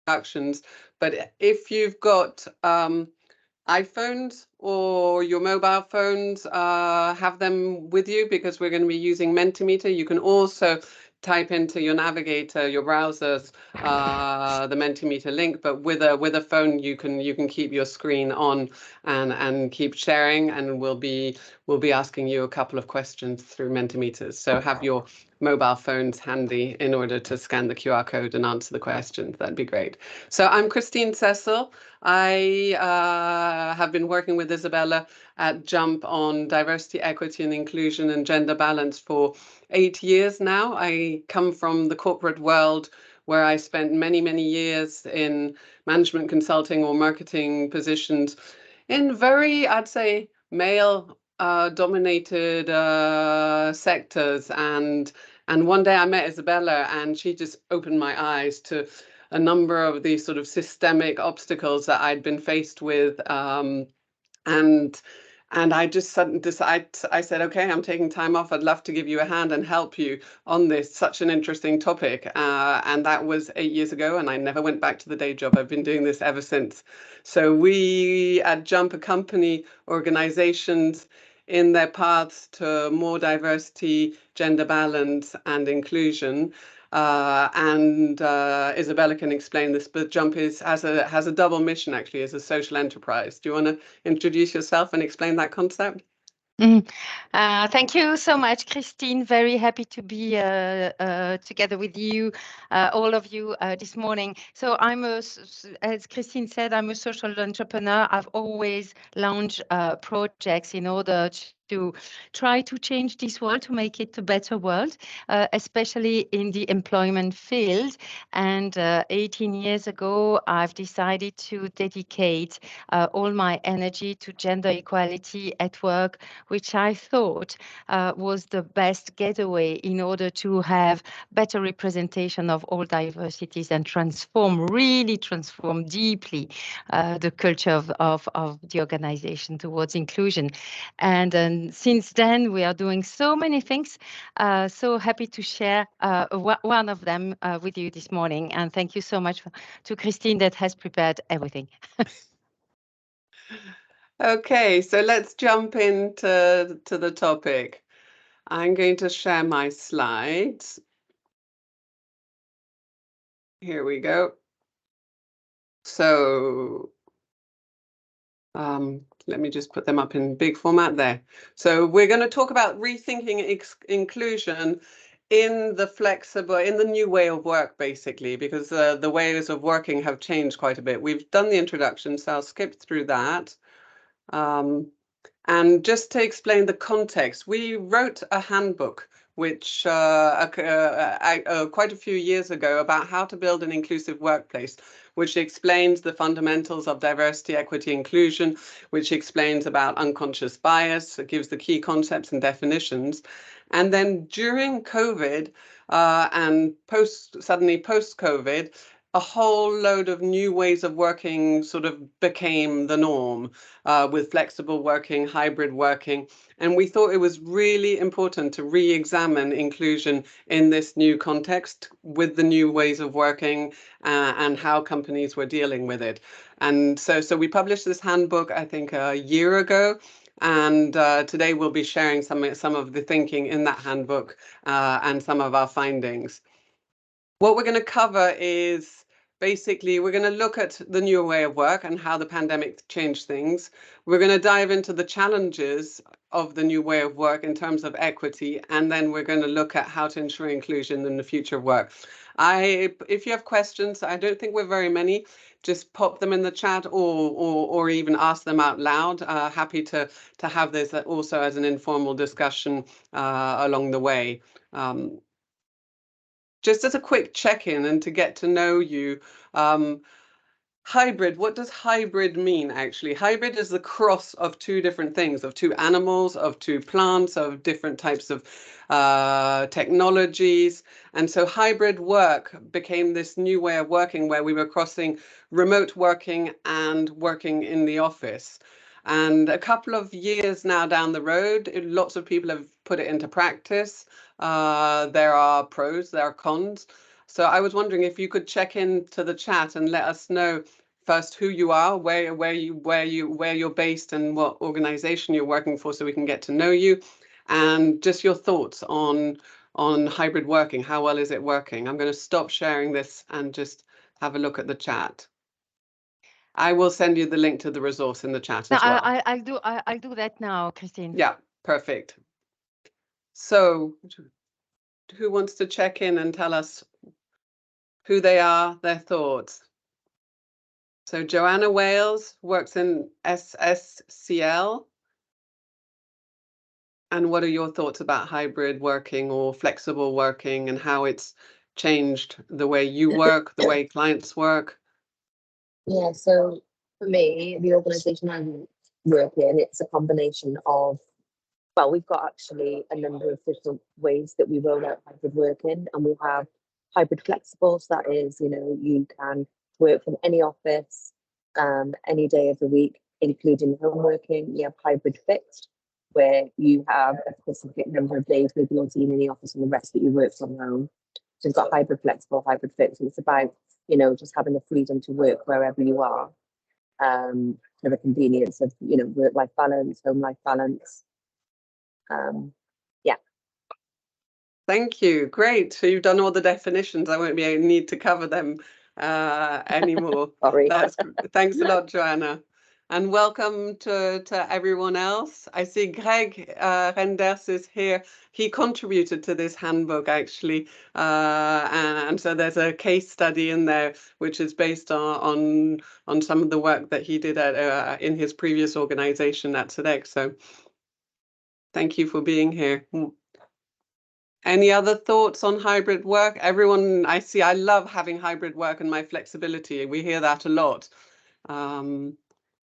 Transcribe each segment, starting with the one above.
introductions, but if you've got iPhones or your mobile phones, have them with you because we're going to be using Mentimeter. You can also type into your navigator, your browsers, the Mentimeter link. But with a phone, you can keep your screen on and keep sharing, and we'll be asking you a couple of questions through Mentimeters. So have your mobile phones handy in order to scan the QR code and answer the questions. That'd be great. So I'm Christine Cecil. I have been working with Isabella at Jump on diversity, equity and inclusion and gender balance for 8 years now. I come from the corporate world where I spent many, many years in management consulting or marketing positions in very, I'd say, male dominated sectors. And one day I met Isabella and she just opened my eyes to a number of these sort of systemic obstacles that I'd been faced with. And I just suddenly decided, I said, okay, I'm taking time off. I'd love to give you a hand and help you on this, such an interesting topic. And that was 8 years ago, and I never went back to the day job. I've been doing this ever since. So we at Jump accompany organizations in their paths to more diversity, gender balance, and inclusion. Isabella can explain this, but Jump has a double mission actually as a social enterprise. Do you want to introduce yourself and explain that concept? Thank you so much, Christine. Very happy to be together with you, all of you, this morning. So as Christine said, I'm a social entrepreneur. I've always launched projects in order to try to change this world, to make it a better world, especially in the employment field. And 18 years ago, I've decided to dedicate all my energy to gender equality at work, which I thought was the best getaway in order to have better representation of all diversities and really transform deeply the culture of the organization towards inclusion. And since then, we are doing so many things. So happy to share one of them with you this morning. And thank you so much to Christine that has prepared everything. Okay, so let's jump into the topic. I'm going to share my slides. Here we go. So let me just put them up in big format there. So we're going to talk about rethinking inclusion in the new way of work, basically, because the ways of working have changed quite a bit. We've done the introduction, so I'll skip through that. And just to explain the context, we wrote a handbook which quite a few years ago about how to build an inclusive workplace, which explains the fundamentals of diversity, equity, inclusion, which explains about unconscious bias, it gives the key concepts and definitions. And then during COVID and suddenly post-COVID, a whole load of new ways of working sort of became the norm, with flexible working, hybrid working. And we thought it was really important to re-examine inclusion in this new context with the new ways of working and how companies were dealing with it. And so we published this handbook, I think, a year ago. And today we'll be sharing some of the thinking in that handbook and some of our findings. What we're going to cover is basically, we're going to look at the new way of work and how the pandemic changed things. We're going to dive into the challenges of the new way of work in terms of equity, and then we're going to look at how to ensure inclusion in the future of work. If you have questions, I don't think we're very many, just pop them in the chat or even ask them out loud. Happy to have this also as an informal discussion along the way. Just as a quick check-in and to get to know you, hybrid, what does hybrid mean actually? Hybrid is the cross of two different things, of two animals, of two plants, of different types of technologies. And so hybrid work became this new way of working where we were crossing remote working and working in the office. And a couple of years now down the road, lots of people have put it into practice. There are pros, there are cons. So I was wondering if you could check into the chat and let us know first who you are, where you're based, and what organization you're working for, so we can get to know you, and just your thoughts on hybrid working. How well is it working? I'm going to stop sharing this and just have a look at the chat. I will send you the link to the resource in the chat as well. I'll do that now, Christine. Yeah, perfect. So who wants to check in and tell us who they are, their thoughts? So Joanna Wales works in SSCL. And what are your thoughts about hybrid working or flexible working, and how it's changed the way you work, the way clients work? Yeah, so for me, the organisation I work in, it's a combination of, well, we've got actually a number of different ways that we roll out hybrid working, and we have hybrid flexible, so that is, you can work from any office, any day of the week, including home working. We have hybrid fixed, where you have a specific number of days maybe you're seen in the office and the rest that you work from home. So we've got hybrid flexible, hybrid fixed, and it's about just having the freedom to work wherever you are, for the convenience of, work-life balance, home-life balance. Yeah. Thank you. Great. So you've done all the definitions. I won't need to cover them anymore. Sorry. Thanks a lot, Joanna. And welcome to everyone else. I see Greg Renders is here. He contributed to this handbook, actually. And so there's a case study in there, which is based on some of the work that he did in his previous organization at SEDEC. So thank you for being here. Any other thoughts on hybrid work? Everyone, I love having hybrid work and my flexibility. We hear that a lot.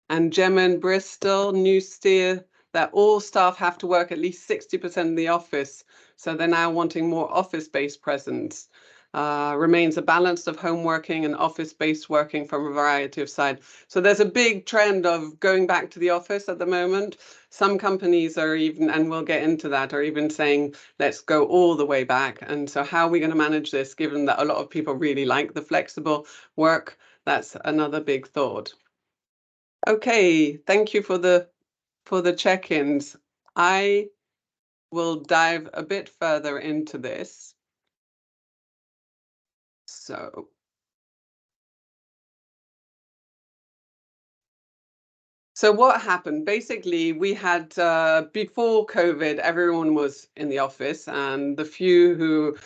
And Gemma in Bristol, New Steer, that all staff have to work at least 60% in the office. So they're now wanting more office-based presence. Remains a balance of home working and office-based working from a variety of sides. So there's a big trend of going back to the office at the moment. Some companies are even, and we'll get into that, are even saying, let's go all the way back. And so how are we going to manage this, given that a lot of people really like the flexible work? That's another big thought. Okay, thank you for the check-ins. I will dive a bit further into this. So what happened? Basically, we had, before COVID, everyone was in the office, and the few who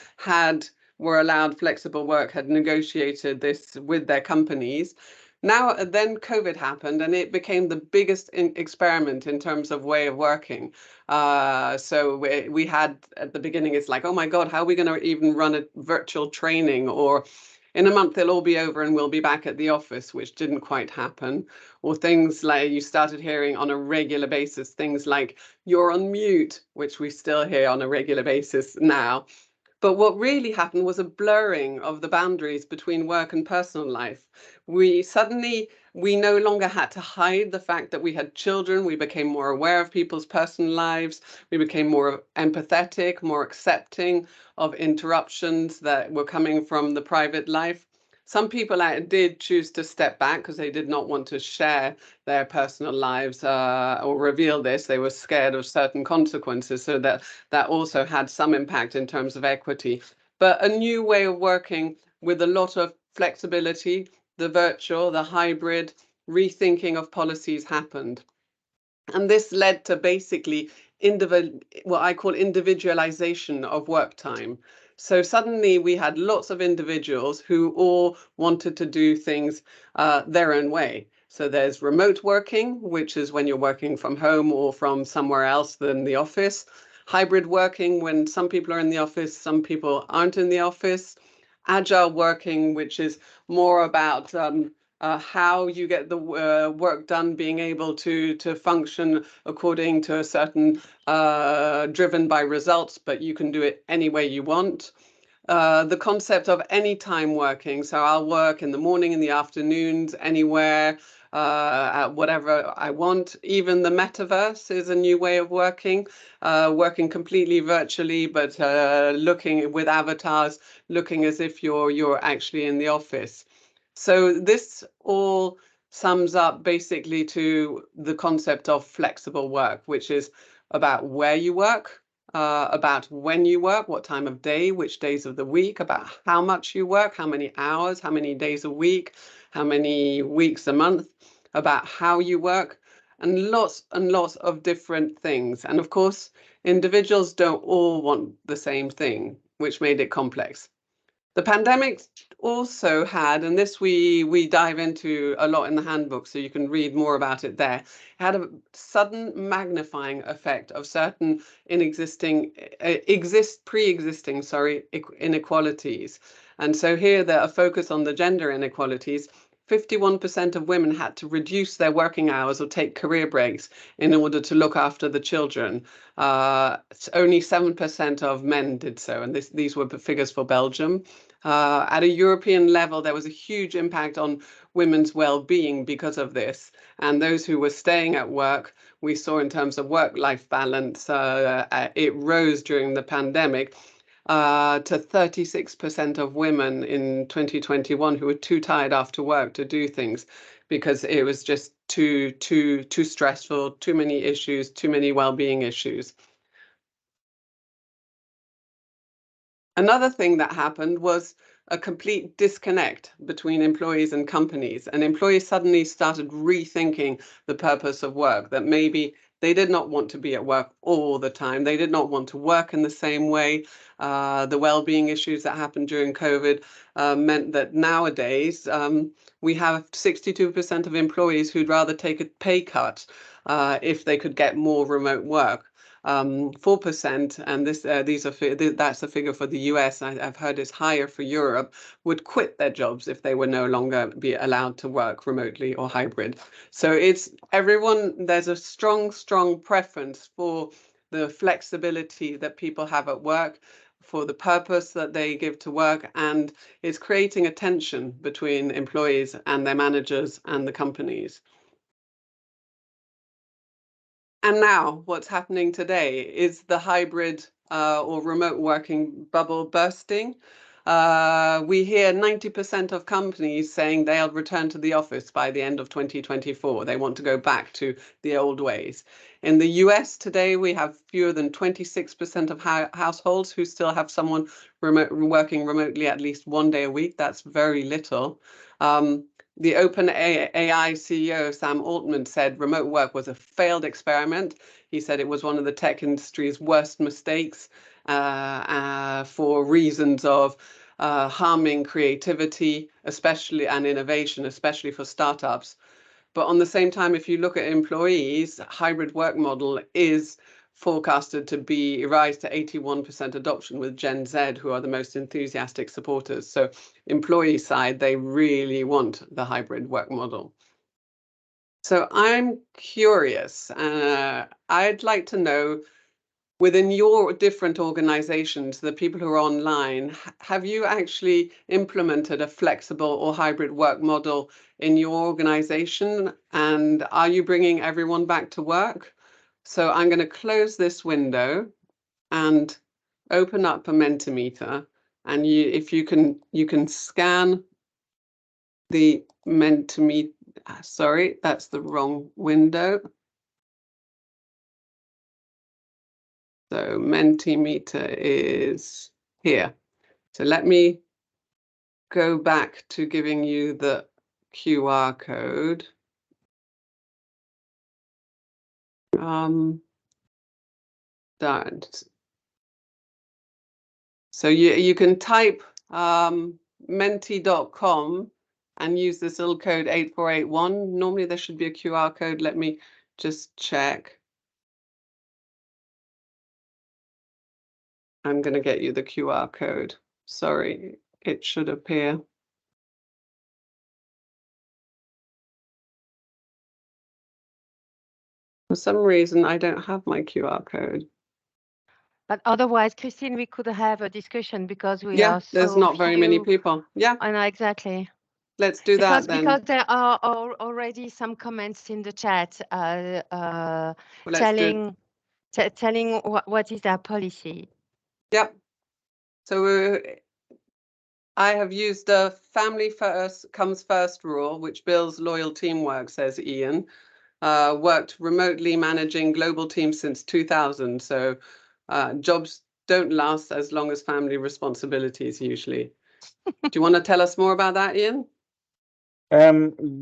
were allowed flexible work had negotiated this with their companies. Then COVID happened, and it became the biggest experiment in terms of way of working. So we had, at the beginning, it's like, oh my God, how are we going to even run a virtual training? Or in a month, they'll all be over and we'll be back at the office, which didn't quite happen. Or things like you started hearing on a regular basis, things like you're on mute, which we still hear on a regular basis now. But what really happened was a blurring of the boundaries between work and personal life. We no longer had to hide the fact that we had children. We became more aware of people's personal lives. We became more empathetic, more accepting of interruptions that were coming from the private life. Some people did choose to step back because they did not want to share their personal lives or reveal this. They were scared of certain consequences. So that also had some impact in terms of equity. But a new way of working with a lot of flexibility, the virtual, the hybrid, rethinking of policies happened. And this led to basically what I call individualization of work time. So suddenly we had lots of individuals who all wanted to do things their own way. So there's remote working, which is when you're working from home or from somewhere else than the office. Hybrid working, when some people are in the office, some people aren't in the office. Agile working, which is more about how you get the work done, being able to function according to a certain driven by results, but you can do it any way you want. The concept of anytime working. So I'll work in the morning, in the afternoons, anywhere. at whatever I want. Even the metaverse is a new way of working, working completely virtually, but looking with avatars, looking as if you're actually in the office. So this all sums up basically to the concept of flexible work, which is about where you work, about when you work, what time of day, which days of the week, about how much you work, how many hours, how many days a week, how many weeks a month, about how you work, and lots of different things. And of course, individuals don't all want the same thing, which made it complex. The pandemic also had, and this we dive into a lot in the handbook, so you can read more about it there, had a sudden magnifying effect of certain pre-existing inequalities. And so here there a focus on the gender inequalities. 51% of women had to reduce their working hours or take career breaks in order to look after the children. Only 7% of men did so, and these were figures for Belgium. At a European level, there was a huge impact on women's well-being because of this. And those who were staying at work, we saw in terms of work-life balance, it rose during the pandemic to 36% of women in 2021 who were too tired after work to do things because it was just too stressful, too many issues, too many well-being issues. Another thing that happened was a complete disconnect between employees and companies, and employees suddenly started rethinking the purpose of work, that maybe they did not want to be at work all the time. They did not want to work in the same way. The well-being issues that happened during COVID meant that nowadays we have 62% of employees who'd rather take a pay cut if they could get more remote work. 4%, and that's a figure for the US. I've heard it's higher for Europe, would quit their jobs if they were no longer be allowed to work remotely or hybrid. So it's everyone, there's a strong preference for the flexibility that people have at work, for the purpose that they give to work, and it's creating a tension between employees and their managers and the companies. And now what's happening today is the hybrid or remote working bubble bursting. We hear 90% of companies saying they'll return to the office by the end of 2024. They want to go back to the old ways. In the US today, we have fewer than 26% of households who still have someone working remotely at least one day a week. That's very little. The OpenAI CEO, Sam Altman, said remote work was a failed experiment. He said it was one of the tech industry's worst mistakes for reasons of harming creativity, especially and innovation, especially for startups. But on the same time, if you look at employees, hybrid work model is forecasted to rise to 81% adoption with Gen Z, who are the most enthusiastic supporters. So employee side, they really want the hybrid work model. So I'm curious, I'd like to know, within your different organizations, the people who are online, have you actually implemented a flexible or hybrid work model in your organization? And are you bringing everyone back to work? So I'm going to close this window and open up a Mentimeter. And if you can scan the Mentimeter. Sorry, that's the wrong window. So Mentimeter is here. So let me go back to giving you the QR code. Don't. So you can type menti.com and use this little code 8481. Normally there should be a QR code. Let me just check. I'm going to get you the QR code. Sorry, it should appear. For some reason, I don't have my QR code. But otherwise, Christine, we could have a discussion because we are so there's not very many people. Yeah. I know, exactly. let's do that then. Because there are already some comments in the chat Well, let's telling what is our policy. Yep. So I have used the family first comes first rule, which builds loyal teamwork, says Ian. Worked remotely managing global teams since 2000. So jobs don't last as long as family responsibilities usually. Do you want to tell us more about that, Ian?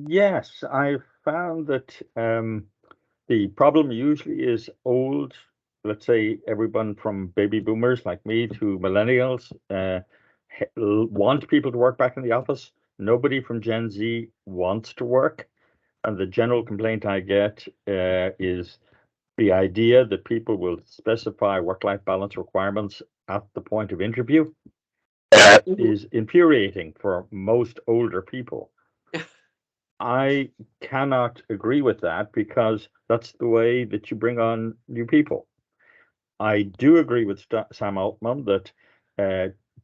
Yes, I found that the problem usually is old, let's say everyone from baby boomers like me to millennials want people to work back in the office. Nobody from Gen Z wants to work. And the general complaint I get is the idea that people will specify work-life balance requirements at the point of interview. That is infuriating for most older people. I cannot agree with that because that's the way that you bring on new people. I do agree with Sam Altman that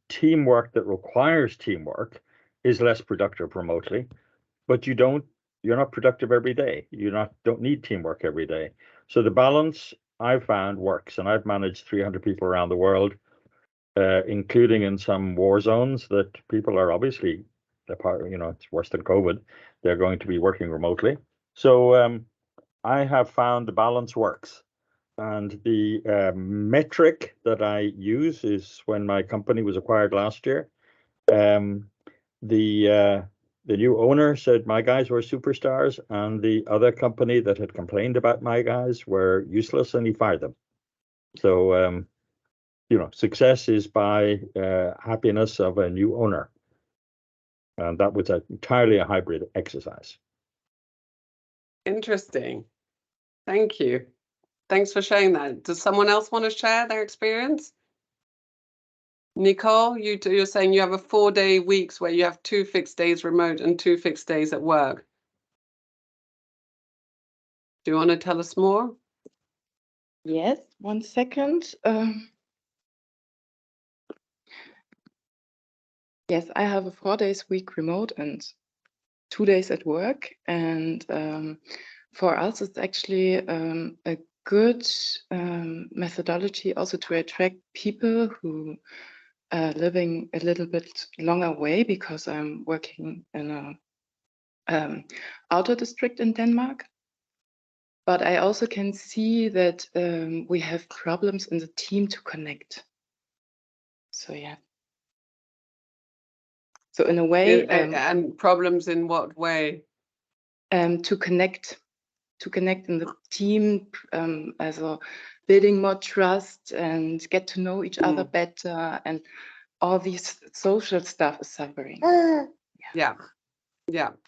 teamwork that requires teamwork is less productive remotely, but you're not productive every day. Don't need teamwork every day. So the balance I've found works, and I've managed 300 people around the world, including in some war zones that people are obviously it's worse than COVID. They're going to be working remotely. So I have found the balance works. And the metric that I use is when my company was acquired last year. The new owner said my guys were superstars, and the other company that had complained about my guys were useless, and he fired them. So success is by happiness of a new owner. And that was entirely a hybrid exercise. Interesting. Thank you. Thanks for sharing that. Does someone else want to share their experience? Nicole, you're saying you have a 4-day weeks where you have 2 fixed days remote and 2 fixed days at work. Do you want to tell us more? Yes, 1 second. Yes, I have a 4 days week remote and 2 days at work. And for us, it's actually a good methodology also to attract people who are living a little bit longer away, because I'm working in a outer district in Denmark. But I also can see that we have problems in the team to connect. So yeah. So in a way, and problems in what way? To connect in the team, as a building more trust and get to know each other better, and all these social stuff is suffering. Yeah,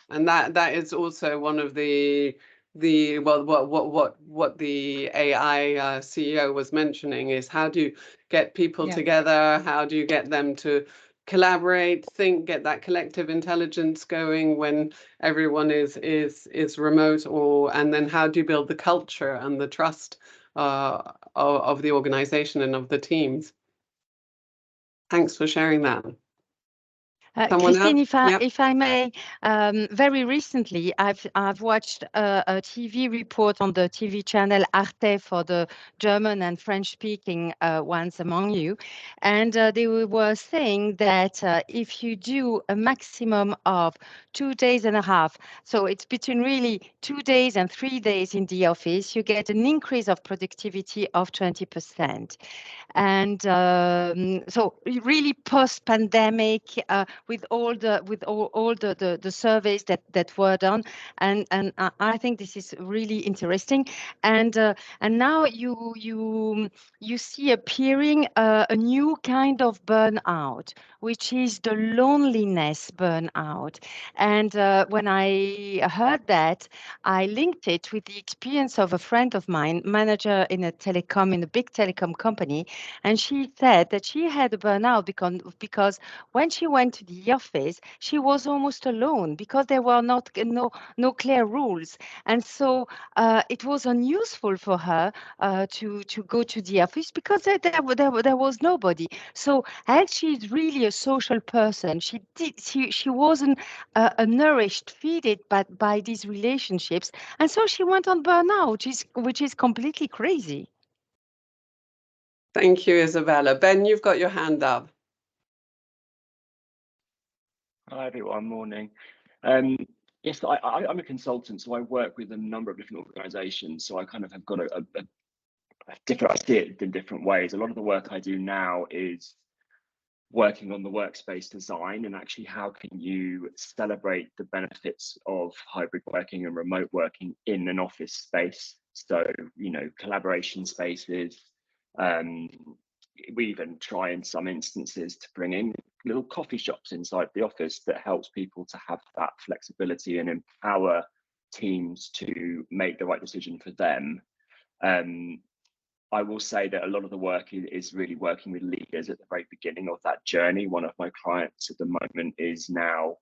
and that is also one of the what the AI CEO was mentioning is how do you get people together? How do you get them to collaborate, get that collective intelligence going when everyone is remote, and then how do you build the culture and the trust of the organization and of the teams? Thanks for sharing that. Christine, if I may, very recently I've watched a TV report on the TV channel Arte for the German and French speaking ones among you, and they were saying that if you do a maximum of 2.5 days, so it's between really 2 days and 3 days in the office, you get an increase of productivity of 20%. And so really post-pandemic, with all the surveys that were done, and I think this is really interesting. And now you see appearing a new kind of burnout, which is the loneliness burnout. And when I heard that, I linked it with the experience of a friend of mine, manager in a big telecom company, and she said that she had a burnout because when she went to the the office, she was almost alone because there were no clear rules. And so it was unuseful for her to go to the office because there was nobody. So as she's really a social person, she wasn't nourished, feeded by these relationships. And so she went on burnout, which is completely crazy. Thank you, Isabella. Ben, you've got your hand up. Hi everyone, morning. Yes, I'm a consultant, so I work with a number of different organisations. So I kind of have got a different, I see it in different ways. A lot of the work I do now is working on the workspace design and actually how can you celebrate the benefits of hybrid working and remote working in an office space. So, you know, collaboration spaces. We even try in some instances to bring in little coffee shops inside the office that helps people to have that flexibility and empower teams to make the right decision for them. I will say that a lot of the work is really working with leaders at the very beginning of that journey. One of my clients at the moment is now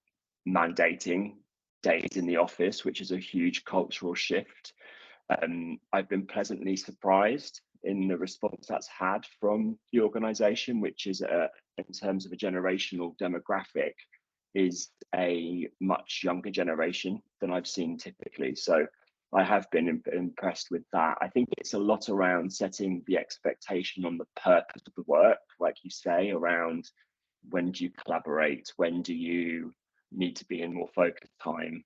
mandating days in the office, which is a huge cultural shift. I've been pleasantly surprised in the response that's had from the organization, which is in terms of a generational demographic, is a much younger generation than I've seen typically. So I have been impressed with that. I think it's a lot around setting the expectation on the purpose of the work, like you say, around when do you collaborate, when do you need to be in more focused time.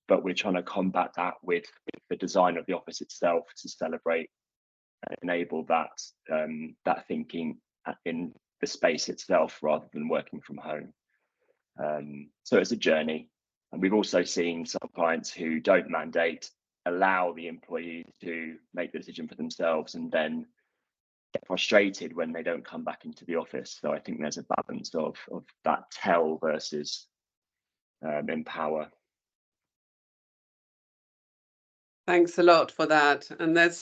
But we're trying to combat that with the design of the office itself to celebrate and enable that that thinking in the space itself rather than working from home. So it's a journey. And we've also seen some clients who don't mandate, allow the employees to make the decision for themselves and then get frustrated when they don't come back into the office. So I think there's a balance of that tell versus empower. Thanks a lot for that. And there's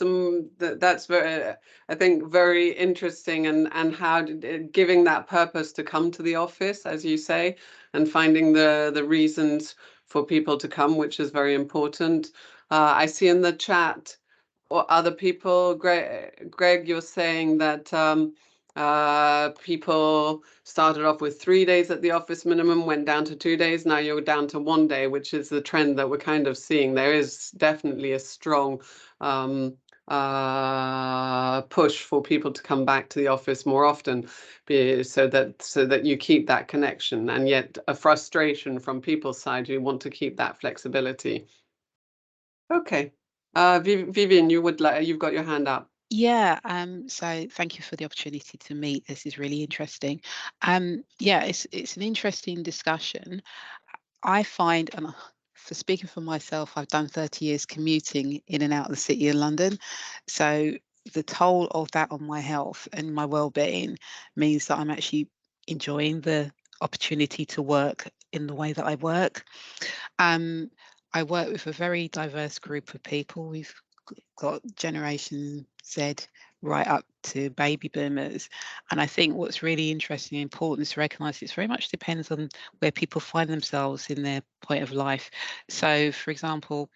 that's very, I think, very interesting, and how giving that purpose to come to the office, as you say, and finding the reasons for people to come, which is very important. I see in the chat or other people, Greg, you're saying that people started off with 3 days at the office minimum, went down to 2 days. Now you're down to 1 day, which is the trend that we're kind of seeing. There is definitely a strong push for people to come back to the office more often, so that you keep that connection, and yet a frustration from people's side who want to keep that flexibility. Okay. Vivian, you've got your hand up. Yeah, so thank you for the opportunity to meet. This is really interesting. Yeah, it's an interesting discussion. I find, and for speaking for myself, I've done 30 years commuting in and out of the city of London. So the toll of that on my health and my well-being means that I'm actually enjoying the opportunity to work in the way that I work. I work with a very diverse group of people. We've got Generation Z right up to baby boomers. And I think what's really interesting and important is to recognise it very much depends on where people find themselves in their point of life. So, for example,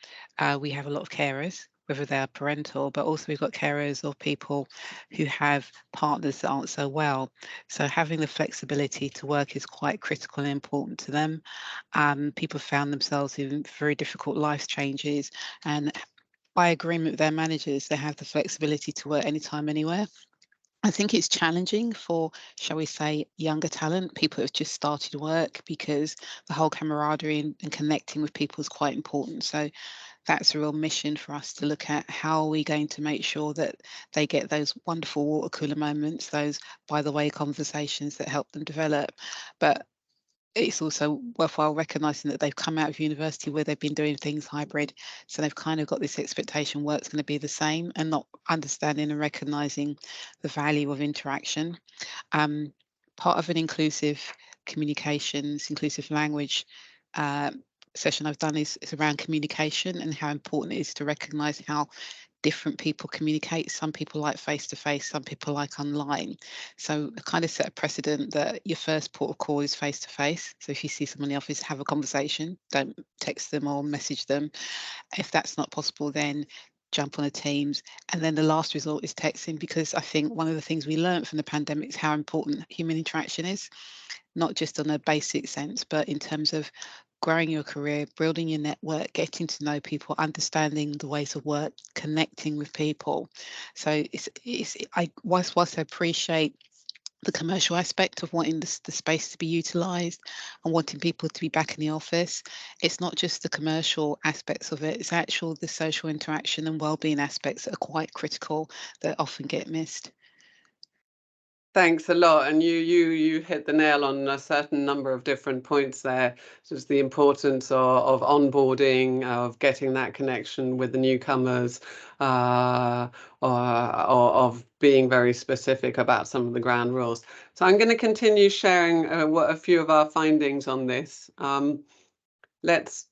we have a lot of carers, whether they're parental, but also we've got carers or people who have partners that aren't so well. So having the flexibility to work is quite critical and important to them. People found themselves in very difficult life changes, and by agreement with their managers, they have the flexibility to work anytime, anywhere. I think it's challenging for, shall we say, younger talent, people who have just started work, because the whole camaraderie and connecting with people is quite important. So that's a real mission for us to look at. How are we going to make sure that they get those wonderful water cooler moments, those by the way conversations that help them develop. But it's also worthwhile recognising that they've come out of university where they've been doing things hybrid. So they've kind of got this expectation work's going to be the same, and not understanding and recognising the value of interaction. Part of an inclusive communications, inclusive language session I've done is around communication and how important it is to recognise how different people communicate. Some people like face-to-face, some people like online. So kind of set a precedent that your first port of call is face-to-face. So if you see someone in the office, have a conversation, don't text them or message them. If that's not possible, then jump on a Teams. And then the last resort is texting, because I think one of the things we learned from the pandemic is how important human interaction is, not just on a basic sense, but in terms of growing your career, building your network, getting to know people, understanding the ways of work, connecting with people. So whilst I appreciate the commercial aspect of wanting the space to be utilised and wanting people to be back in the office, it's not just the commercial aspects of it, it's actual the social interaction and wellbeing aspects that are quite critical that often get missed. Thanks a lot, and you hit the nail on a certain number of different points there. Just the importance of onboarding, of getting that connection with the newcomers, or of being very specific about some of the ground rules. So I'm going to continue sharing a few of our findings on this. Let's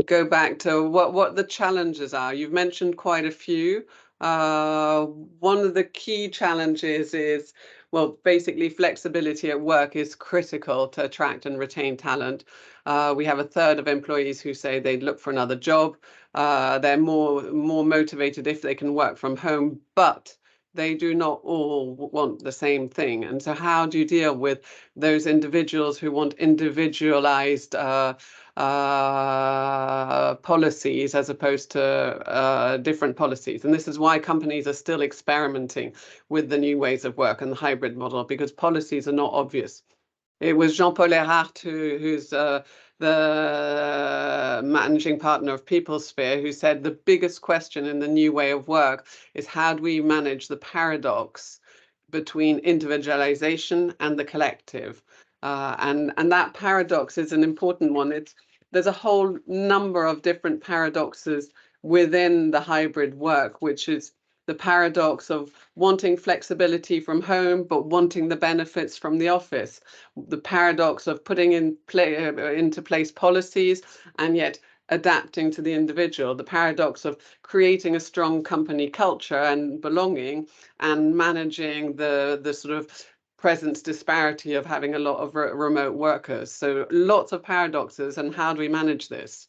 go back to what the challenges are. You've mentioned quite a few. One of the key challenges is, well, basically flexibility at work is critical to attract and retain talent. We have a third of employees who say they'd look for another job. They're more motivated if they can work from home, but they do not all want the same thing. And so how do you deal with those individuals who want individualized policies as opposed to different policies? And this is why companies are still experimenting with the new ways of work and the hybrid model, because policies are not obvious. It was Jean-Paul Erhardt, who's the managing partner of PeopleSphere, who said the biggest question in the new way of work is how do we manage the paradox between individualization and the collective? And that paradox is an important one. There's a whole number of different paradoxes within the hybrid work, which is the paradox of wanting flexibility from home, but wanting the benefits from the office. The paradox of putting into place policies and yet adapting to the individual. The paradox of creating a strong company culture and belonging and managing the sort of presence disparity of having a lot of remote workers. So lots of paradoxes, and how do we manage this?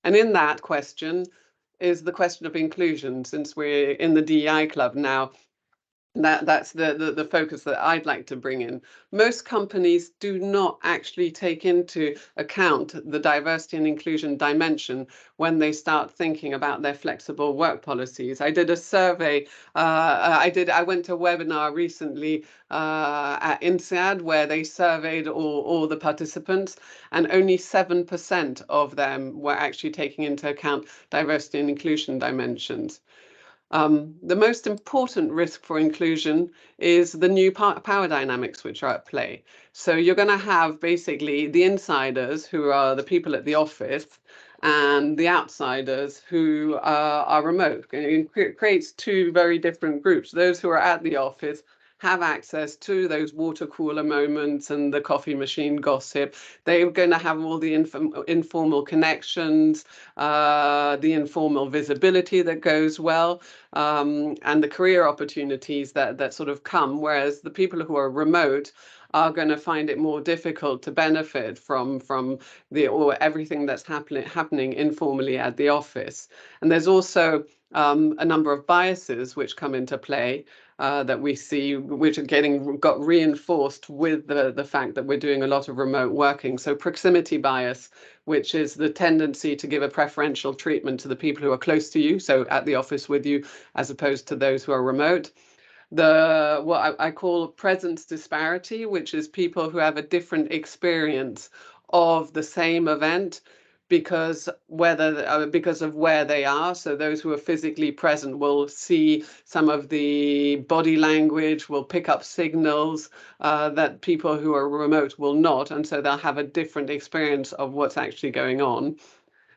And in that question is the question of inclusion. Since we're in the DEI club now, that's the focus that I'd like to bring in. Most companies do not actually take into account the diversity and inclusion dimension when they start thinking about their flexible work policies. I did a survey. I went to a webinar recently at INSEAD where they surveyed all the participants, and only 7% of them were actually taking into account diversity and inclusion dimensions. The most important risk for inclusion is the new power dynamics which are at play. So you're going to have basically the insiders, who are the people at the office, and the outsiders who are remote. It creates two very different groups. Those who are at the office have access to those water cooler moments and the coffee machine gossip. They're going to have all the informal connections, the informal visibility that goes well, and the career opportunities that sort of come, whereas the people who are remote are going to find it more difficult to benefit from everything that's happening informally at the office. And there's also a number of biases which come into play that we see, which are got reinforced with the fact that we're doing a lot of remote working. So proximity bias, which is the tendency to give a preferential treatment to the people who are close to you, so at the office with you, as opposed to those who are remote. What I call presence disparity, which is people who have a different experience of the same event because of where they are. So those who are physically present will see some of the body language, will pick up signals that people who are remote will not, and so they'll have a different experience of what's actually going on.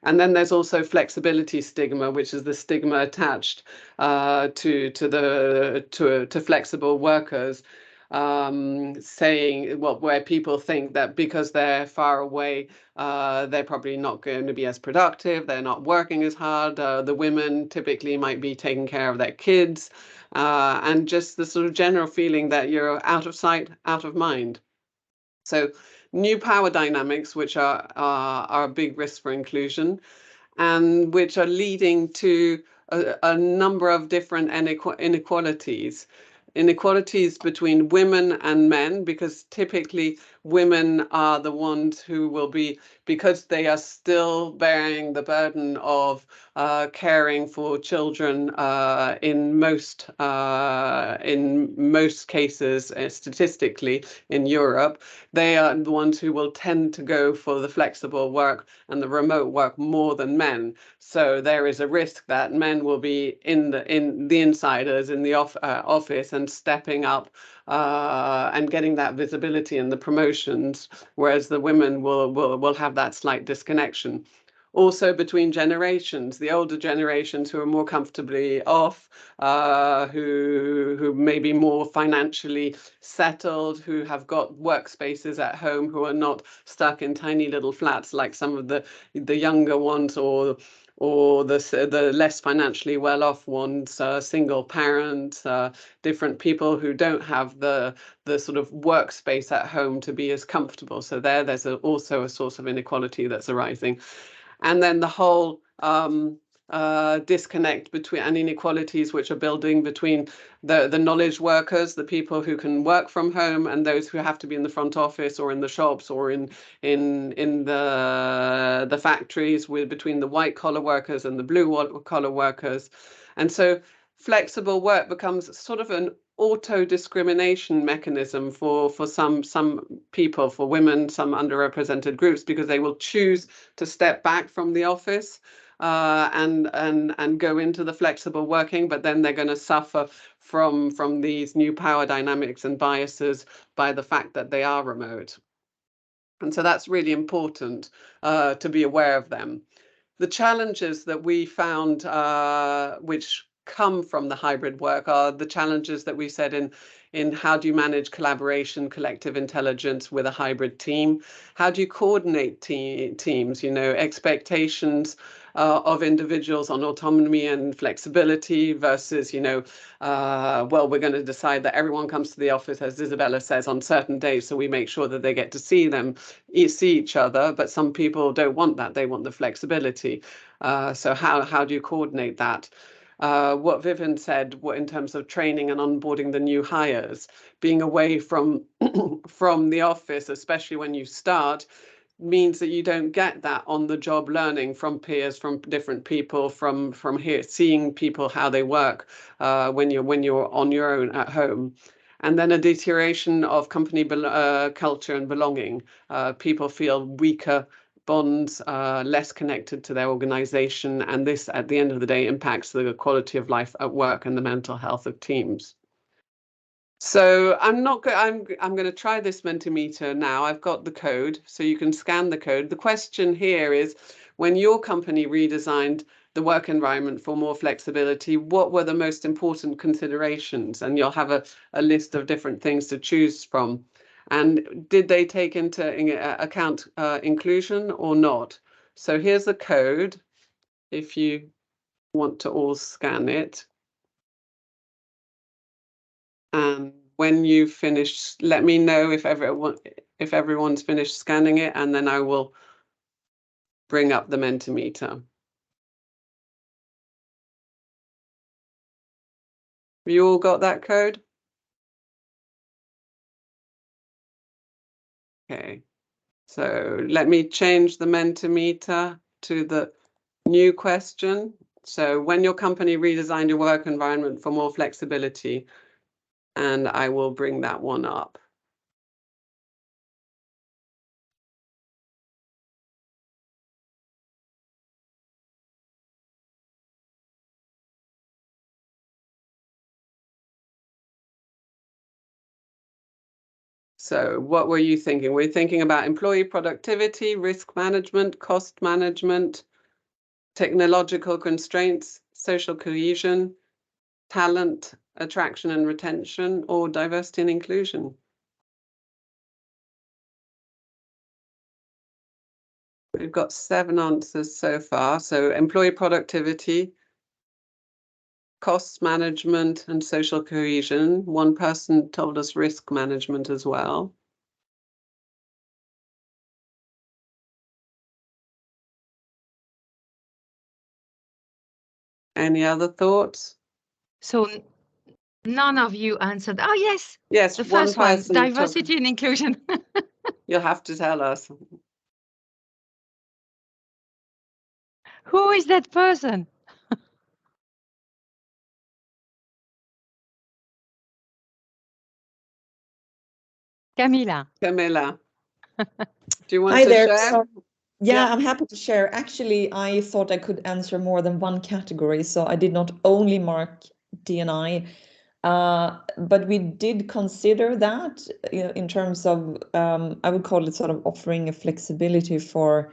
And then there's also flexibility stigma, which is the stigma attached to flexible workers. saying, well, where people think that because they're far away, they're probably not going to be as productive, they're not working as hard. The women typically might be taking care of their kids, and just the sort of general feeling that you're out of sight, out of mind. So new power dynamics, which are a big risk for inclusion, and which are leading to a number of different inequalities. Inequalities between women and men, because typically women are the ones who will be, because they are still bearing the burden of caring for children in most cases, statistically in Europe, they are the ones who will tend to go for the flexible work and the remote work more than men. So there is a risk that men will be in the insiders in the office and stepping up and getting that visibility and the promotions, whereas the women will have that slight disconnection. Also between generations, the older generations who are more comfortably off, who may be more financially settled, who have got workspaces at home, who are not stuck in tiny little flats like some of the younger ones, or the less financially well-off ones, single parents, different people who don't have the sort of workspace at home to be as comfortable. So there's also a source of inequality that's arising. And then the whole disconnect between and inequalities which are building between the knowledge workers, the people who can work from home, and those who have to be in the front office or in the shops or in the factories, between the white collar workers and the blue collar workers. And so flexible work becomes sort of an auto discrimination mechanism for some people, for women, some underrepresented groups, because they will choose to step back from the office and go into the flexible working, but then they're going to suffer from these new power dynamics and biases by the fact that they are remote. And so that's really important to be aware of them. The challenges that we found, which come from the hybrid work, are the challenges that we said in how do you manage collaboration, collective intelligence with a hybrid team? How do you coordinate teams? Expectations of individuals on autonomy and flexibility versus, well, we're going to decide that everyone comes to the office, as Isabella says, on certain days, so we make sure that they get to see each other. But some people don't want that; they want the flexibility. So how do you coordinate that? What Vivian said, in terms of training and onboarding the new hires, being away from the office, especially when you start, means that you don't get that on-the-job learning from peers, from different people, from here, seeing people how they work when you're on your own at home. And then a deterioration of company culture and belonging. People feel weaker bonds, less connected to their organization, and this, at the end of the day, impacts the quality of life at work and the mental health of teams. So I'm going to try this Mentimeter now. I've got the code, so you can scan the code. The question here is, when your company redesigned the work environment for more flexibility, what were the most important considerations? And you'll have a list of different things to choose from. And did they take into account inclusion or not? So here's the code, if you want to all scan it. And when you finish, let me know if everyone's finished scanning it, and then I will bring up the Mentimeter. You all got that code? Okay, so let me change the Mentimeter to the new question. So when your company redesigned your work environment for more flexibility, and I will bring that one up. So what were you thinking? Were you thinking about employee productivity, risk management, cost management, technological constraints, social cohesion, talent attraction and retention, or diversity and inclusion? We've got 7 answers so far. So employee productivity, cost management and social cohesion. One person told us risk management as well. Any other thoughts? So none of you answered. Oh, yes. Yes, The one first one, person diversity and inclusion. You'll have to tell us. Who is that person? Camilla. Camilla, do you want Hi to there. share? Yeah, Yeah. I'm happy to share. Actually, I thought I could answer more than one category, so I did not only mark D&I, but we did consider that in terms of, I would call it sort of offering a flexibility for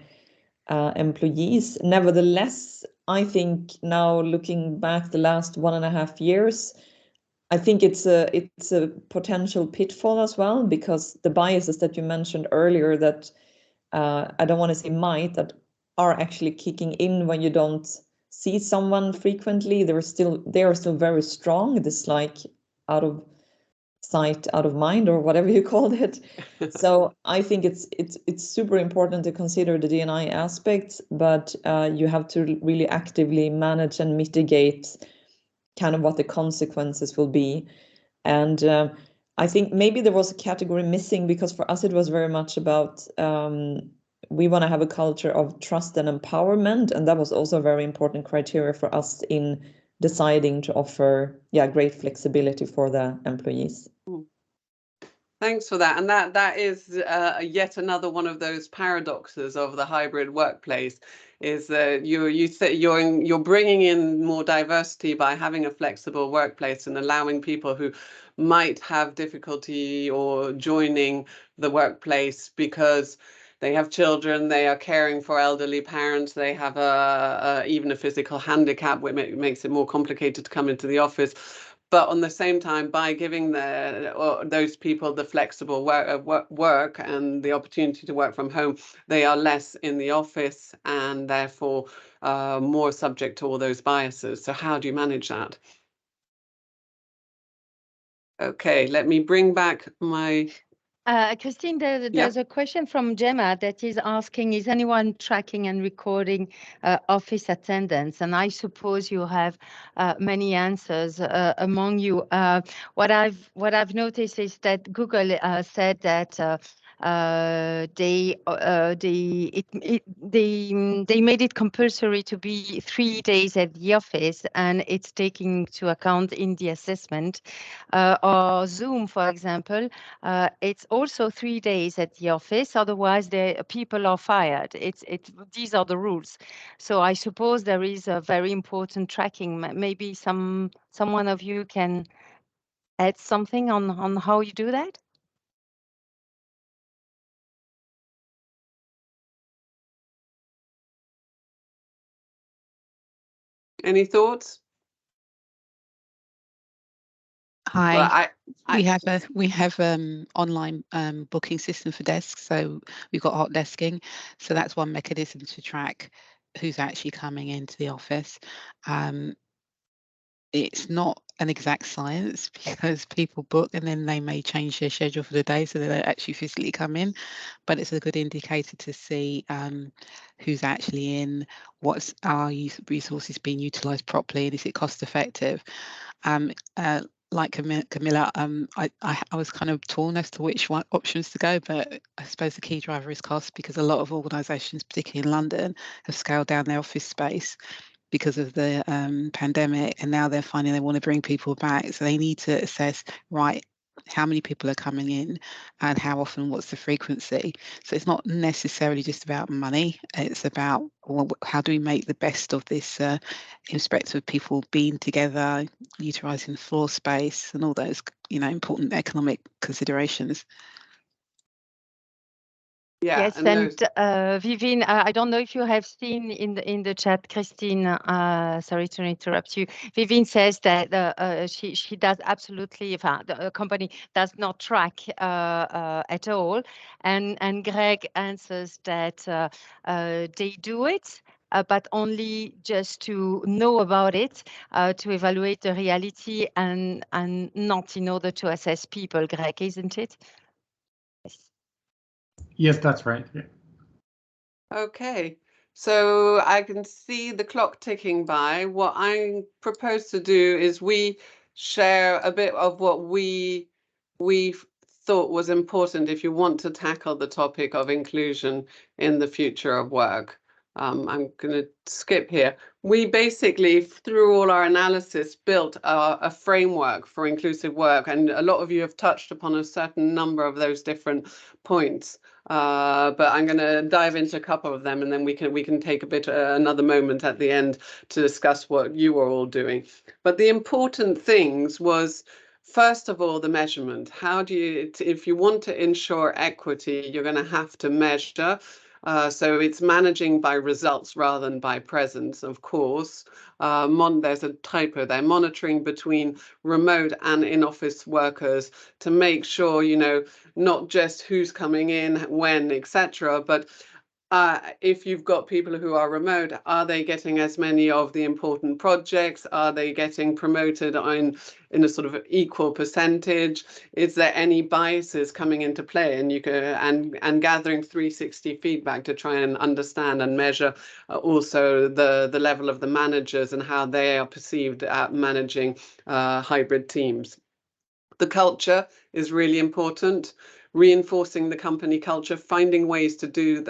employees. Nevertheless, I think now looking back the last 1.5 years, I think it's a potential pitfall as well, because the biases that you mentioned earlier that I don't want to say might, that are actually kicking in when you don't see someone frequently. They are still very strong. This like out of sight, out of mind, or whatever you called it. So I think it's super important to consider the D&I aspects, but you have to really actively manage and mitigate kind of what the consequences will be. And I think maybe there was a category missing, because for us it was very much about we want to have a culture of trust and empowerment, and that was also a very important criteria for us in deciding to offer great flexibility for the employees. Thanks for that. And that is yet another one of those paradoxes of the hybrid workplace, is that you're bringing in more diversity by having a flexible workplace and allowing people who might have difficulty or joining the workplace because they have children, they are caring for elderly parents, they have even a physical handicap, which makes it more complicated to come into the office. But on the same time, by giving those people the flexible work and the opportunity to work from home, they are less in the office and therefore more subject to all those biases. So how do you manage that? Okay, let me bring back my... Christine, there's a question from Gemma that is asking, is anyone tracking and recording office attendance? And I suppose you have many answers among you. What I've noticed is that Google said that they made it compulsory to be 3 days at the office, and it's taking into account in the assessment. Or Zoom, for example, it's also 3 days at the office. Otherwise, the people are fired. These are the rules. So I suppose there is a very important tracking. Maybe someone of you can add something on how you do that. Any thoughts? Hi. Well, we have online booking system for desks, so we've got hot desking, so that's one mechanism to track who's actually coming into the office. It's not an exact science, because people book and then they may change their schedule for the day, so they don't actually physically come in, but it's a good indicator to see who's actually in, what's our resources being utilised properly, and is it cost effective. Like Camilla, I was kind of torn as to which options to go, but I suppose the key driver is cost, because a lot of organisations, particularly in London, have scaled down their office space because of the pandemic, and now they're finding they want to bring people back. So they need to assess, right, how many people are coming in and how often, what's the frequency. So it's not necessarily just about money. It's about, well, how do we make the best of this in respect of people being together, utilising floor space and all those, important economic considerations. Yeah, Yes, and Vivine, I don't know if you have seen in the chat, Christine. Sorry to interrupt you. Vivine says that she does absolutely. The company does not track at all, and Greg answers that they do it. But only just to know about it, to evaluate the reality, and not in order to assess people. Greg, isn't it? Yes. Yes, that's right. Yeah. Okay, so I can see the clock ticking by. What I propose to do is we share a bit of what we thought was important if you want to tackle the topic of inclusion in the future of work. I'm going to skip here. We basically, through all our analysis, built a framework for inclusive work, and a lot of you have touched upon a certain number of those different points. But I'm going to dive into a couple of them, and then we can take a bit another moment at the end to discuss what you were all doing. But the important things was, first of all, the measurement. How do you, if you want to ensure equity, you're going to have to measure. So it's managing by results rather than by presence, of course. There's a typo there, monitoring between remote and in-office workers to make sure, you know, not just who's coming in, when, etc., but if you've got people who are remote, are they getting as many of the important projects? Are they getting promoted in a sort of equal percentage? Is there any biases coming into play? And you can and gathering 360 feedback to try and understand and measure also the level of the managers and how they are perceived at managing hybrid teams. The culture is really important. Reinforcing the company culture, finding ways to do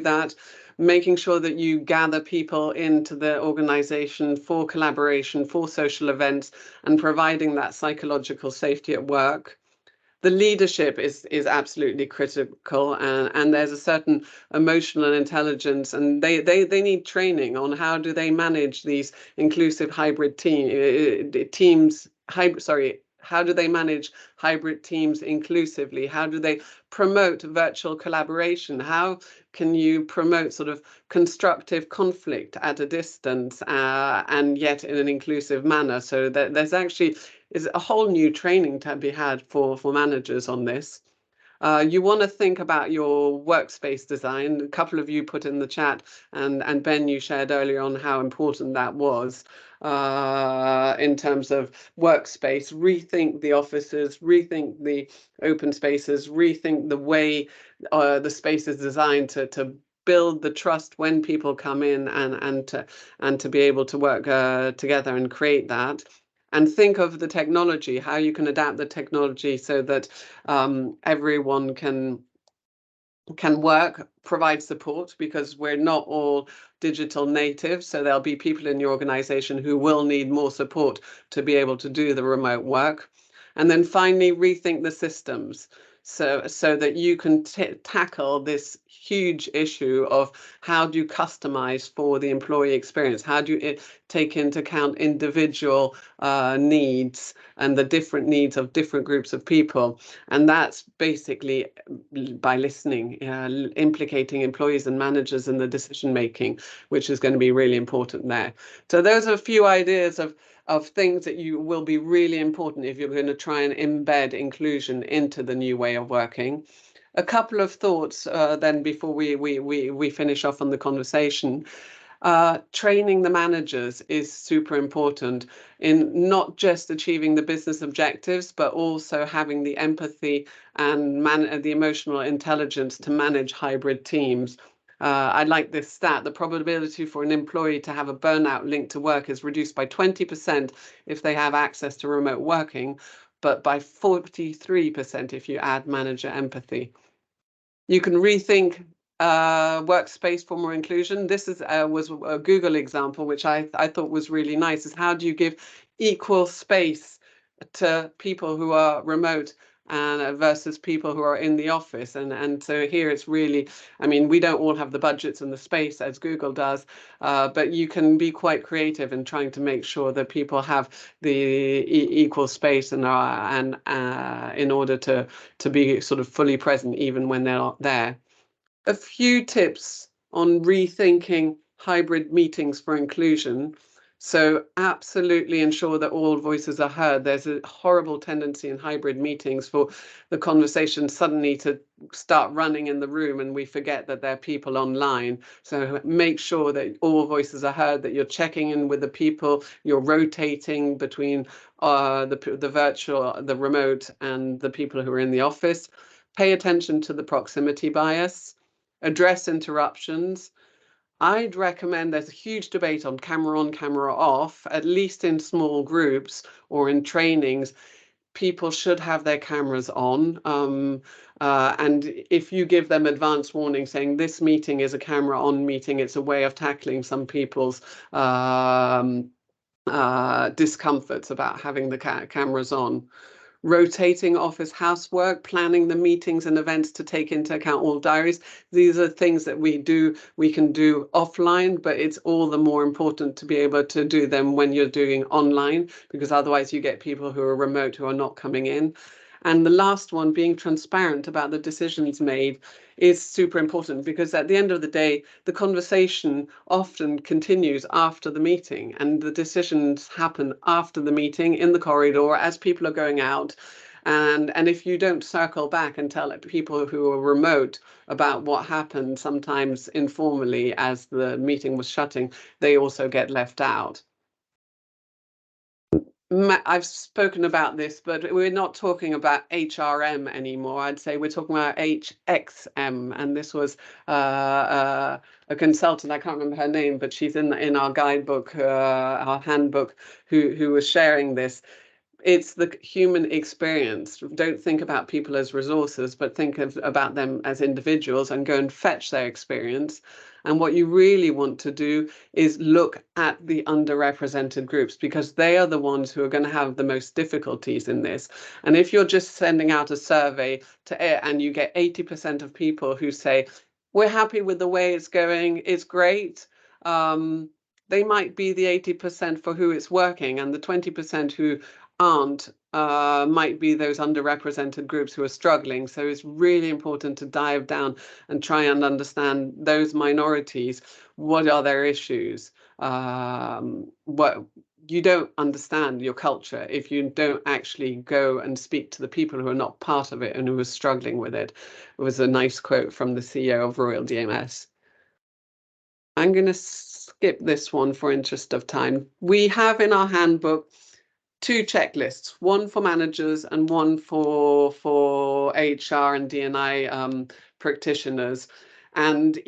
that, making sure that you gather people into the organization for collaboration, for social events, and providing that psychological safety at work. The leadership is absolutely critical, and there's a certain emotional intelligence, and they need training on how do they manage these inclusive hybrid teams. How do they manage hybrid teams inclusively? How do they promote virtual collaboration? How can you promote sort of constructive conflict at a distance and yet in an inclusive manner? So that there's actually is a whole new training to be had for managers on this. You want to think about your workspace design. A couple of you put in the chat, and Ben, you shared earlier on how important that was in terms of workspace. Rethink the offices, rethink the open spaces, rethink the way the space is designed to build the trust when people come in and to be able to work together and create that. And think of the technology, how you can adapt the technology so that everyone can work, provide support, because we're not all digital natives. So there'll be people in your organization who will need more support to be able to do the remote work. And then finally, rethink the systems so that you can tackle this huge issue of how do you customize for the employee experience? How do you take into account individual needs and the different needs of different groups of people? And that's basically by listening, implicating employees and managers in the decision making, which is going to be really important there. So those are a few ideas of things that you will be really important if you're going to try and embed inclusion into the new way of working. A couple of thoughts then before we finish off on the conversation. Training the managers is super important in not just achieving the business objectives, but also having the empathy and the emotional intelligence to manage hybrid teams. I like this stat. The probability for an employee to have a burnout linked to work is reduced by 20% if they have access to remote working, but by 43% if you add manager empathy. You can rethink workspace for more inclusion. This was a Google example, which I thought was really nice, is how do you give equal space to people who are remote and versus people who are in the office. And so here it's really, I mean, we don't all have the budgets and the space as Google does, but you can be quite creative in trying to make sure that people have the equal space and in order to be sort of fully present even when they're not there. A few tips on rethinking hybrid meetings for inclusion. So absolutely ensure that all voices are heard. There's a horrible tendency in hybrid meetings for the conversation suddenly to start running in the room and we forget that there are people online. So make sure that all voices are heard, that you're checking in with the people, you're rotating between the virtual, the remote, and the people who are in the office. Pay attention to the proximity bias, address interruptions. I'd recommend, there's a huge debate on camera on, camera off, at least in small groups or in trainings. People should have their cameras on. And if you give them advance warning saying this meeting is a camera on meeting, it's a way of tackling some people's discomforts about having the cameras on. Rotating office housework, planning the meetings and events to take into account all diaries. These are things that we can do offline, but it's all the more important to be able to do them when you're doing online, because otherwise you get people who are remote who are not coming in. And the last one, being transparent about the decisions made, is super important, because at the end of the day, the conversation often continues after the meeting and the decisions happen after the meeting in the corridor as people are going out. And if you don't circle back and tell people who are remote about what happened, sometimes informally as the meeting was shutting, they also get left out. I've spoken about this, but we're not talking about HRM anymore. I'd say we're talking about HXM, and this was a consultant. I can't remember her name, but she's in our guidebook, our handbook, who was sharing this. It's the human experience. Don't think about people as resources, but think about them as individuals and go and fetch their experience. And what you really want to do is look at the underrepresented groups, because they are the ones who are going to have the most difficulties in this. And if you're just sending out a survey and you get 80% of people who say, we're happy with the way it's going, it's great, they might be the 80% for who it's working, and the 20% who aren't might be those underrepresented groups who are struggling. So it's really important to dive down and try and understand those minorities. What are their issues? What you don't understand your culture if you don't actually go and speak to the people who are not part of it and who are struggling with it. It was a nice quote from the CEO of Royal DMS. I'm going to skip this one for interest of time. We have in our handbook 2 checklists, one for managers and one for HR and D&I practitioners. And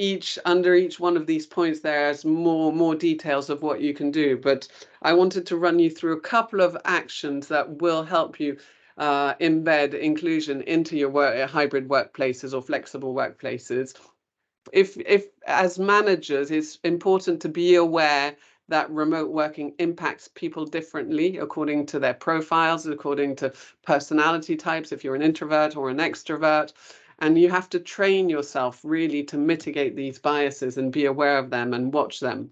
under each one of these points, there's more details of what you can do. But I wanted to run you through a couple of actions that will help you embed inclusion into your hybrid workplaces or flexible workplaces. If as managers, it's important to be aware that remote working impacts people differently according to their profiles, according to personality types, if you're an introvert or an extrovert. And you have to train yourself really to mitigate these biases and be aware of them and watch them.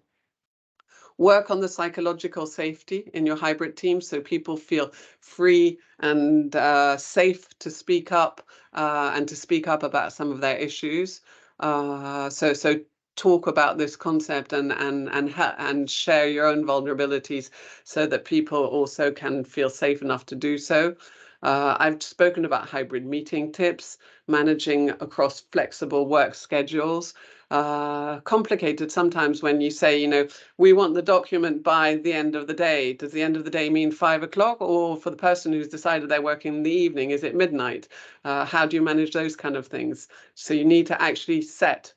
Work on the psychological safety in your hybrid team so people feel free and safe to speak up and to speak up about some of their issues. So talk about this concept and share your own vulnerabilities so that people also can feel safe enough to do so. I've spoken about hybrid meeting tips, managing across flexible work schedules. Complicated sometimes when you say, we want the document by the end of the day. Does the end of the day mean 5 o'clock? Or for the person who's decided they're working in the evening, is it midnight? How do you manage those kind of things? So you need to actually set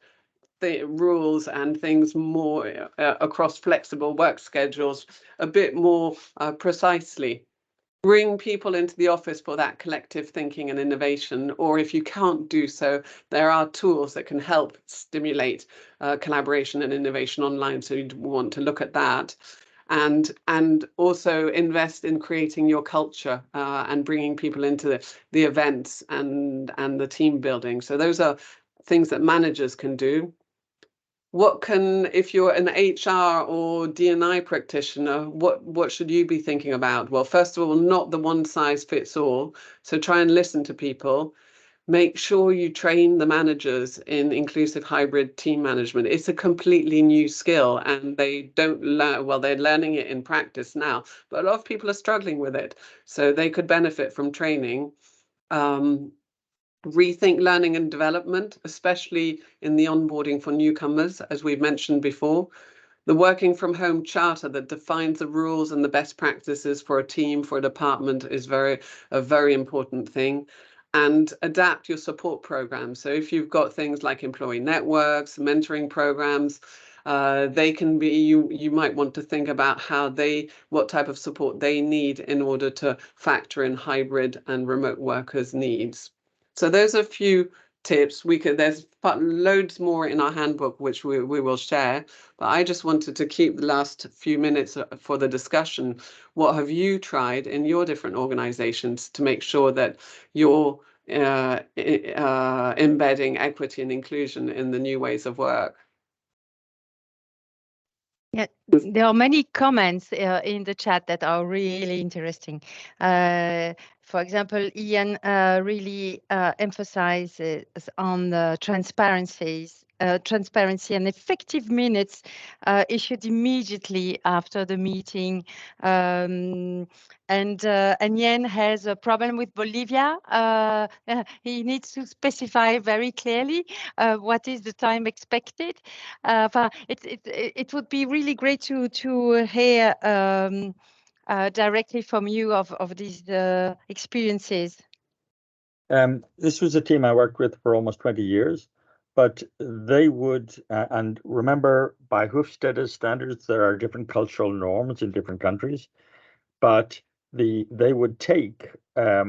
the rules and things more across flexible work schedules a bit more precisely. Bring people into the office for that collective thinking and innovation, or if you can't do so, there are tools that can help stimulate collaboration and innovation online. So you'd want to look at that. And also invest in creating your culture and bringing people into the events and the team building. So those are things that managers can do. If you're an HR or D&I practitioner, what should you be thinking about? Well, first of all, not the one size fits all. So try and listen to people. make sure you train the managers in inclusive hybrid team management. It's a completely new skill and they don't learn, well, they're learning it in practice now, but a lot of people are struggling with it. So they could benefit from training. Rethink learning and development, especially in the onboarding for newcomers, as we've mentioned before. The working from home charter that defines the rules and the best practices for a team, for a department is a very important thing. And adapt your support programs. So if you've got things like employee networks, mentoring programs, they can be, you might want to think about what type of support they need in order to factor in hybrid and remote workers' needs. So those are a few tips. There's loads more in our handbook, which we will share. But I just wanted to keep the last few minutes for the discussion. What have you tried in your different organizations to make sure that you're embedding equity and inclusion in the new ways of work? Yeah, there are many comments in the chat that are really interesting. For example, Ian really emphasizes on the transparency and effective minutes issued immediately after the meeting. And Yen has a problem with Bolivia. He needs to specify very clearly what is the time expected. It would be really great to hear directly from you of these experiences. This was a team I worked with for almost 20 years, but they would, and remember, by Hofstede's standards, there are different cultural norms in different countries, but they would take as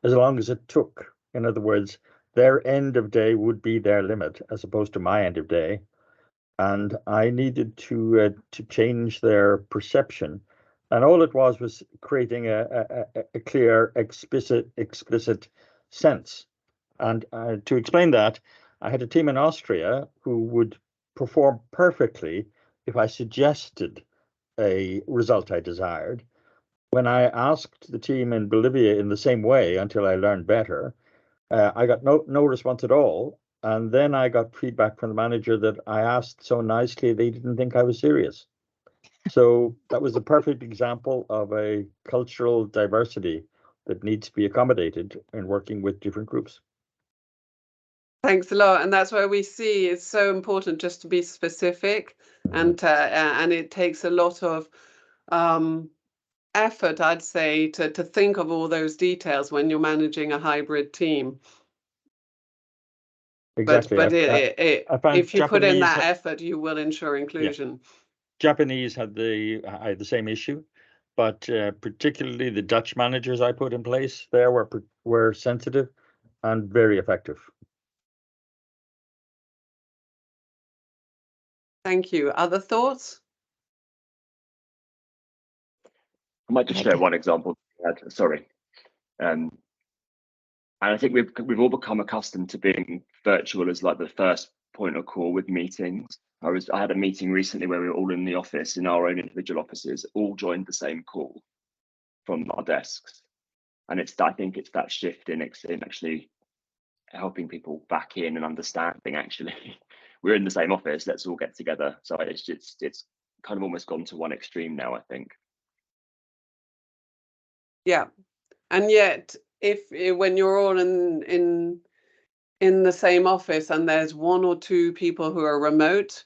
long as it took. In other words, their end of day would be their limit, as opposed to my end of day. And I needed to change their perception. And all it was creating a clear, explicit sense. And to explain that, I had a team in Austria who would perform perfectly if I suggested a result I desired. When I asked the team in Bolivia in the same way until I learned better, I got no response at all. And then I got feedback from the manager that I asked so nicely they didn't think I was serious. So that was a perfect example of a cultural diversity that needs to be accommodated in working with different groups. Thanks a lot. And that's where we see it's so important just to be specific, and it takes a lot of effort, I'd say, to think of all those details when you're managing a hybrid team. Exactly. But I found if you put in that effort, you will ensure inclusion. Yeah. Japanese had the same issue, but particularly the Dutch managers I put in place there were sensitive and very effective. Thank you. Other thoughts? I might just share one example. Sorry. And I think we've all become accustomed to being virtual as like the first point of call with meetings. I had a meeting recently where we were all in the office, in our own individual offices, all joined the same call from our desks. And I think it's that shift in actually helping people back in and understanding actually we're in the same office, let's all get together. So it's kind of almost gone to one extreme now, I think. Yeah. And yet when you're all in the same office and there's one or two people who are remote,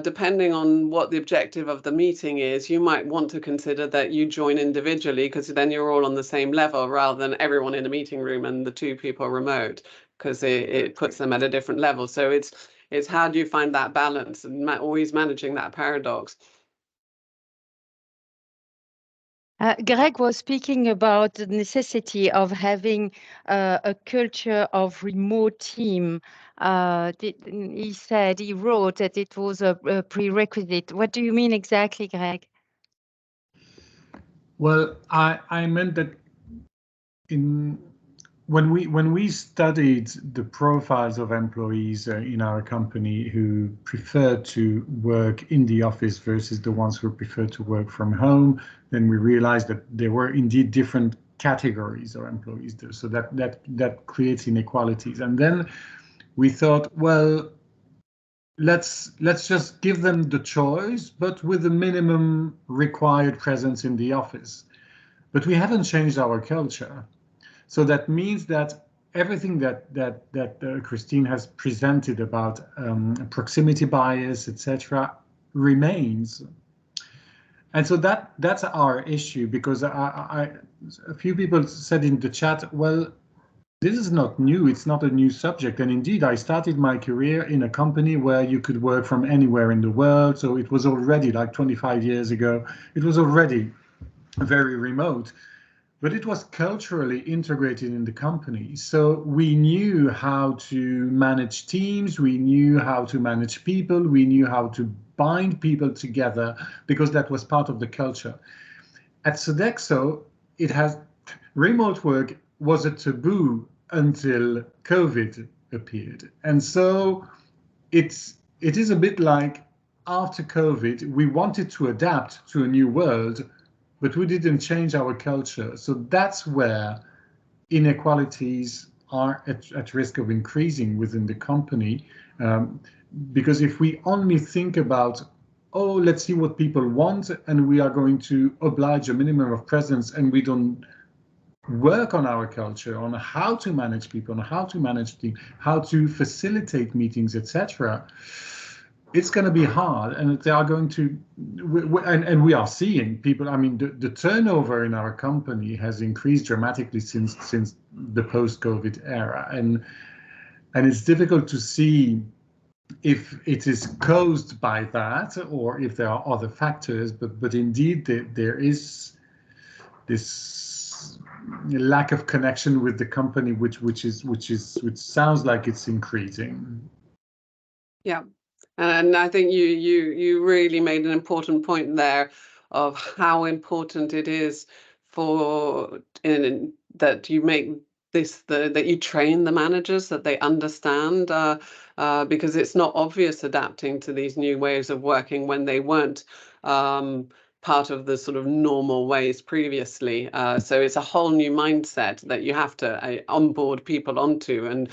depending on what the objective of the meeting is, you might want to consider that you join individually, because then you're all on the same level rather than everyone in a meeting room and the two people remote, because it puts them at a different level. So it's how do you find that balance and always managing that paradox. Greg was speaking about the necessity of having a culture of remote team. He wrote that it was a prerequisite. What do you mean exactly, Greg? Well, I meant that when we studied the profiles of employees in our company who prefer to work in the office versus the ones who prefer to work from home, then we realized that there were indeed different categories of employees do. So that creates inequalities. And then we thought, well, let's just give them the choice, but with the minimum required presence in the office. But we haven't changed our culture. So that means that everything that Christine has presented about proximity bias, etc., remains. And so that's our issue, because a few people said in the chat, well, this is not new, it's not a new subject. And indeed, I started my career in a company where you could work from anywhere in the world. So it was already like 25 years ago, it was already very remote, but it was culturally integrated in the company. So we knew how to manage teams, we knew how to manage people, we knew how to bind people together, because that was part of the culture. At Sodexo, remote work was a taboo until COVID appeared. And so it is a bit like, after COVID, we wanted to adapt to a new world, but we didn't change our culture. So that's where inequalities are at risk of increasing within the company. Because if we only think about, oh, let's see what people want, and we are going to oblige a minimum of presence, and we don't work on our culture, on how to manage people, on how to manage teams, how to facilitate meetings, etc., it's going to be hard. And they are going to, and we are seeing people, I mean, the turnover in our company has increased dramatically since the post-COVID era. And it's difficult to see if it is caused by that or if there are other factors, but indeed there is this lack of connection with the company, which sounds like it's increasing. Yeah, and I think you really made an important point there of how important it is that you make this that you train the managers, that they understand, because it's not obvious adapting to these new ways of working when they weren't part of the sort of normal ways previously. So it's a whole new mindset that you have to onboard people onto, and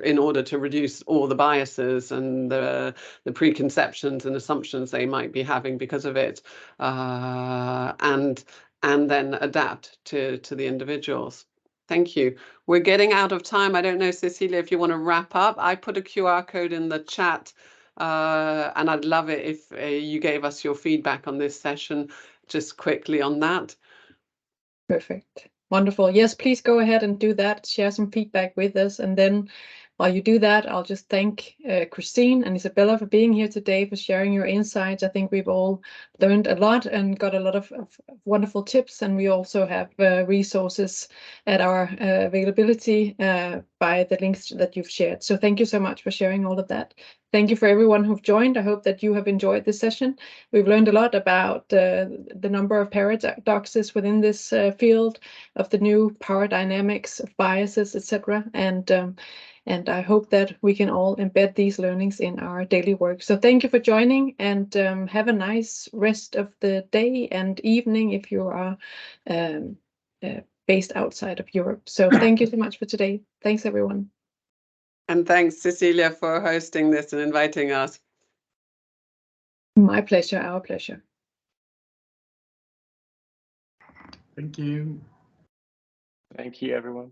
in order to reduce all the biases and the preconceptions and assumptions they might be having because of it, and then adapt to the individuals. Thank you. We're getting out of time. I don't know, Cecilia, if you want to wrap up. I put a QR code in the chat, and I'd love it if you gave us your feedback on this session, just quickly on that. Perfect. Wonderful. Yes, please go ahead and do that. Share some feedback with us. And then while you do that, I'll just thank Christine and Isabella for being here today, for sharing your insights. I think we've all learned a lot and got a lot of wonderful tips. And we also have resources at our availability by the links that you've shared. So thank you so much for sharing all of that. Thank you for everyone who've joined. I hope that you have enjoyed this session. We've learned a lot about the number of paradoxes within this field, of the new power dynamics, of biases, etc. And I hope that we can all embed these learnings in our daily work. So thank you for joining, and have a nice rest of the day and evening if you are based outside of Europe. So thank you so much for today. Thanks, everyone. And thanks, Cecilia, for hosting this and inviting us. My pleasure, our pleasure. Thank you. Thank you, everyone.